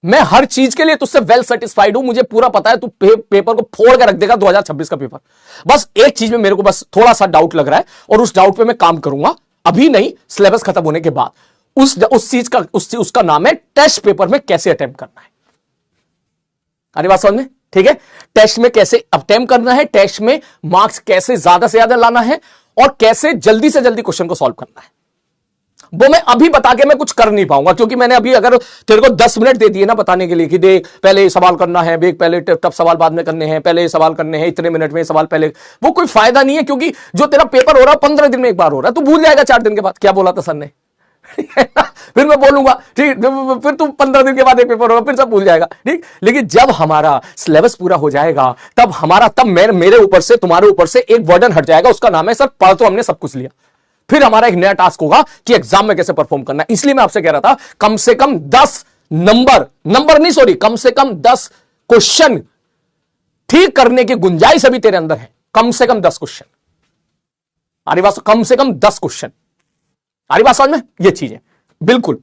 मैं हर चीज के लिए तुझसे वेल सेटिस्फाइड हूं, मुझे पूरा पता है तू पेपर को फोड़ के रख देगा 2026 का पेपर। बस एक चीज में मेरे को बस थोड़ा सा डाउट लग रहा है और उस डाउट पे मैं काम करूंगा, अभी नहीं, सिलेबस खत्म होने के बाद। उस चीज का उसका नाम है टेस्ट पेपर में कैसे अटेम्प्ट करना है। अरे बात समझ में? ठीक है, टेस्ट में कैसे अटेम्प्ट करना है, टेस्ट में मार्क्स कैसे ज्यादा से ज्यादा लाना है और कैसे जल्दी से जल्दी क्वेश्चन को सॉल्व करना है, वो मैं अभी बता के मैं कुछ कर नहीं पाऊंगा, क्योंकि मैंने अभी अगर तेरे को 10 मिनट दे दिए ना बताने के लिए कि देख पहले ये सवाल करना है, देख पहले टफ सवाल बाद में करने हैं, पहले ये सवाल करने हैं, इतने मिनट में सवाल पहले, वो कोई फायदा नहीं है। क्योंकि जो तेरा पेपर हो रहा है 15 दिन में एक बार हो रहा है, तू भूल जाएगा 4 दिन के बाद क्या बोला था सर ने। फिर मैं बोलूंगा ठीक, फिर तू 15 दिन के बाद एक पेपर होगा, फिर सब भूल जाएगा। ठीक, लेकिन जब हमारा सिलेबस पूरा हो जाएगा तब मेरे ऊपर से तुम्हारे ऊपर से एक बर्डन हट जाएगा, उसका नाम है सर पढ़ तो हमने सब कुछ लिया। फिर हमारा एक नया टास्क होगा कि एग्जाम में कैसे परफॉर्म करना है। इसलिए मैं आपसे कह रहा था कम से कम 10 कम से कम 10 क्वेश्चन ठीक करने की गुंजाइश अभी तेरे अंदर है। कम से कम 10 क्वेश्चन, आरी बात, कम से कम 10 क्वेश्चन, आरी बात समझ में? ये चीज है बिल्कुल,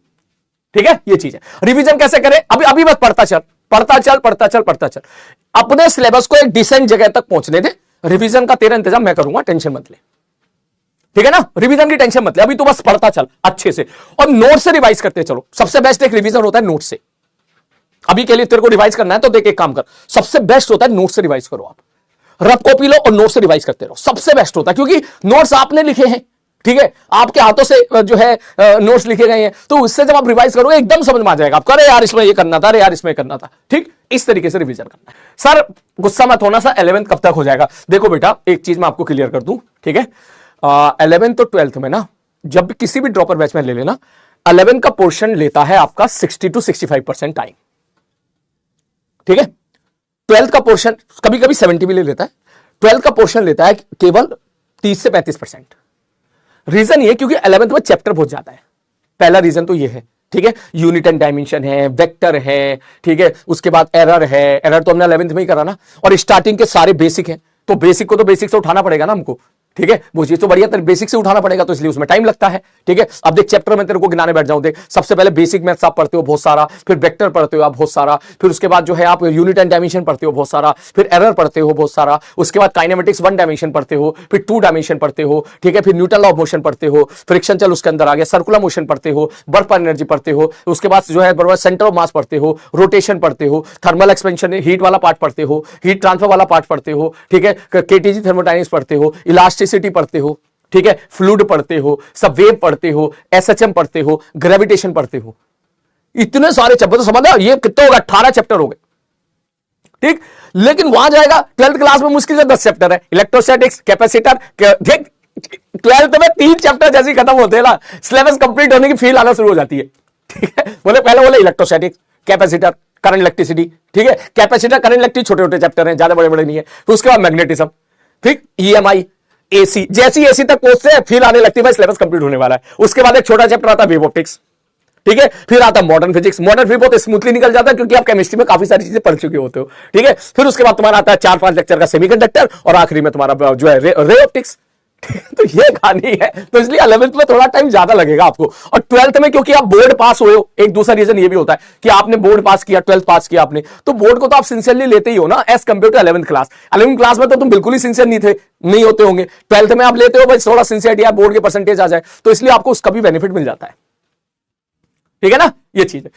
ठीक है, ये चीज है। रिवीजन कैसे करें? अभी बस पढ़ता चल। अपने सिलेबस को एक डिसेंट जगह तक पहुंचने दे। रिवीजन का तेरा इंतजाम मैं करूंगा, टेंशन मत ले, ठीक है ना? रिवीजन की टेंशन मत ले, अभी तू बस पढ़ता चल अच्छे से और नोट से रिवाइज करते चलो। सबसे बेस्ट एक रिवीजन होता है नोट से। अभी के लिए तेरे को रिवाइज करना है तो देख एक काम कर, सबसे बेस्ट होता है नोट से रिवाइज करो। आप रफ कॉपी लो और नोट से रिवाइज करते रहो, सबसे बेस्ट होता है, क्योंकि नोट्स आपने लिखे हैं, ठीक है, आपके हाथों से जो है नोट्स लिखे गए हैं, तो उससे जब आप रिवाइज करोगे एकदम समझ में आ जाएगा आपको, अरे यार इसमें ये करना था, अरे यार इसमें करना था। ठीक, इस तरीके से रिवीजन करना है। सर गुस्सा मत होना सर, 11th कब तक हो जाएगा? देखो बेटा एक चीज मैं आपको क्लियर कर दूं, ठीक है, 11th और 12th में ना, जब किसी भी ड्रॉपर बैच में ले लेना, 11th का पोर्शन लेता है आपका 60 to 65% टाइम, ठीक है। 12th का पोर्शन कभी कभी 70 भी ले लेता है। 12th का पोर्शन लेता है केवल 30 से 35%। रीजन ये क्योंकि 11th में चैप्टर बहुत ज्यादा है, पहला रीजन तो ये है, ठीक है। यूनिट एंड डायमेंशन है, वेक्टर है, ठीक है, उसके बाद एरर है, एरर तो हमने 11th में ही करा ना, और स्टार्टिंग के सारे बेसिक हैं, तो बेसिक को तो बेसिक से उठाना पड़ेगा ना हमको, ठीक है। वो चीज तो बढ़िया तेरे बेसिक से उठाना पड़ेगा, तो इसलिए उसमें टाइम लगता है, ठीक है। अब देख चैप्टर में तेरे को गिनाने बैठ जाऊं, देख सबसे पहले बेसिक मैथ्स आप पढ़ते हो बहुत सारा, फिर वेक्टर पढ़ते हो आप बहुत सारा, फिर उसके बाद जो है आप यूनिट एंड डायमेंशन पढ़ते हो बहुत सारा, फिर एरर पढ़ते हो बहुत सारा, उसके बाद काइनेमेटिक्स 1 डायमेंशन पढ़ते हो, फिर 2 डायमेंशन पढ़ते हो, ठीक है, फिर न्यूटन लॉ ऑफ मोशन पढ़ते हो, फ्रिक्शन चल उसके अंदर आ गया, सर्कुलर मोशन पढ़ते हो, वर्क पर एनर्जी पढ़ते हो, उसके बाद जो है बराबर सेंटर ऑफ मास पढ़ते हो, रोटेशन पढ़ते हो, थर्मल एक्सपेंशन हीट वाला पार्ट पढ़ते हो, हीट ट्रांसफर वाला पार्ट पढ़ते हो, ठीक है, केटीजी थर्मोडायनेमिक्स पढ़ते हो, इलास्टिसिटी पढ़ते हो, ठीक है, फ्लूइड पढ़ते हो, सब वेव पढ़ते हो, एसएचएम पढ़ते हो, ग्रेविटेशन पढ़ते हो। इतने सारे चैप्टर तो समझ, ये कितने हो गए? 18 चैप्टर हो गए, ठीक। लेकिन वहां जाएगा 12th क्लास में मुश्किल से 10 चैप्टर है, इलेक्ट्रोस्टैटिक्स, कैपेसिटर, ठीक। 12th में 3 चैप्टर जैसे ही खत्म होते हैं ना, सिलेबस कंप्लीट होने की फील आना शुरू हो जाती है, ठीक है। पहले बोले इलेक्ट्रोस्टैटिक्स, कैपेसिटर, करंट इलेक्ट्रिसिटी, ठीक है, कैपेसिटर करंट इलेक्ट्रिक छोटे छोटे चैप्टर हैं, ज्यादा बड़े बड़े नहीं है। फिर उसके बाद मैग्नेटिज्म, ठीक, ईएमआई, एसी, जैसी एसी तक पहुंचते फील आने लगती है भाई सिलेबस कंप्लीट होने वाला है। उसके बाद एक छोटा चैप्टर आता है वेव ऑप्टिक्स, ठीक है, फिर आता है मॉडर्न फिजिक्स। मॉडर्न फिजिक्स बहुत स्मूथली निकल जाता है क्योंकि आप केमिस्ट्री में काफी सारी चीजें पढ़ चुके होते हो, ठीक है। फिर उसके बाद तुम्हारा आता है 4-5 लेक्चर का सेमीकंडक्टर, और आखिरी में तुम्हारा जो है रे ऑप्टिक्स। तो ये कहानी है, तो इसलिए 11th में थोड़ा टाइम ज्यादा लगेगा आपको। और 12th में क्योंकि आप बोर्ड पास हुए हो, एक दूसरा रीजन ये भी होता है कि आपने बोर्ड पास किया, 12th पास किया आपने, तो बोर्ड को तो आप सिंसियरली लेते ही हो ना, as compare to 11th class. 11th class में तो तुम बिल्कुल ही सिंसियर नहीं होते होंगे, 12th में आप लेते हो भाई थोड़ा सिंसियरिटी, बोर्ड के परसेंटेज आ जाए, तो इसलिए आपको उसका भी बेनिफिट मिल जाता है, ठीक है ना, ये चीज है।